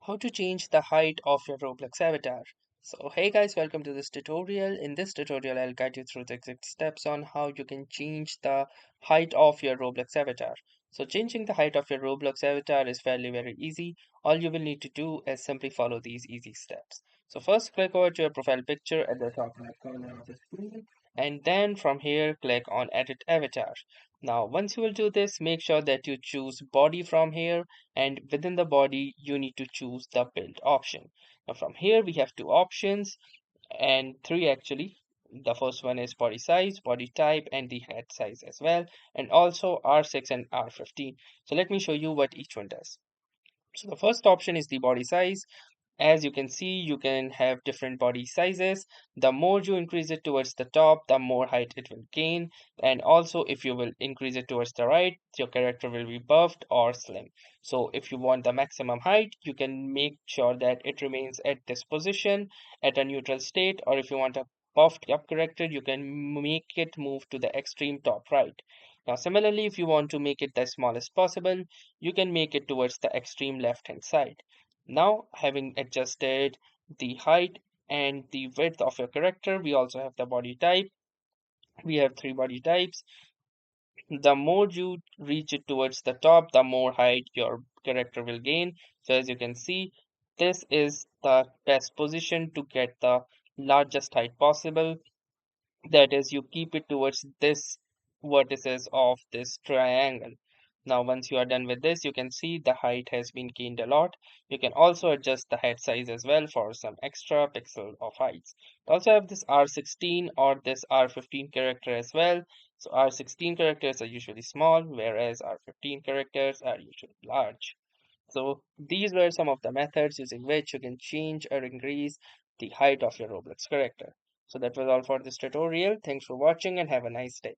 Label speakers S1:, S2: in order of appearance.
S1: How to change the height of your Roblox avatar. So hey guys, welcome to this tutorial. In this tutorial I'll guide you through the exact steps on how you can change the height of your Roblox avatar. So changing the height of your Roblox avatar is fairly very easy. All you will need to do is simply follow these easy steps. So first click over to your profile picture at the top right corner of the screen, and then from here click on edit avatar. Now once you will do this, make sure that you choose body from here, and within the body you need to choose the build option. Now from here we have two options, and three actually. The first one is body size, body type, and the head size as well, and also R6 and R15. So let me show you what each one does. So the first option is the body size. As you can see, you can have different body sizes. The more you increase it towards the top, the more height it will gain. And also, if you will increase it towards the right, your character will be buffed or slim. So if you want the maximum height, you can make sure that it remains at this position at a neutral state. Or if you want a buffed up character, you can make it move to the extreme top right. Now, similarly, if you want to make it the smallest possible, you can make it towards the extreme left hand side. Now, having adjusted the height and the width of your character, we also have the body type. We have three body types. The more you reach it towards the top, the more height your character will gain. So as you can see, this is the best position to get the largest height possible. That is, you keep it towards this vertices of this triangle. Now once you are done with this, you can see the height has been gained a lot. You can also adjust the head size as well for some extra pixel of heights. You also have this R16 or this R15 character as well. So R16 characters are usually small, whereas R15 characters are usually large. So these were some of the methods using which you can change or increase the height of your Roblox character. So that was all for this tutorial. Thanks for watching and have a nice day.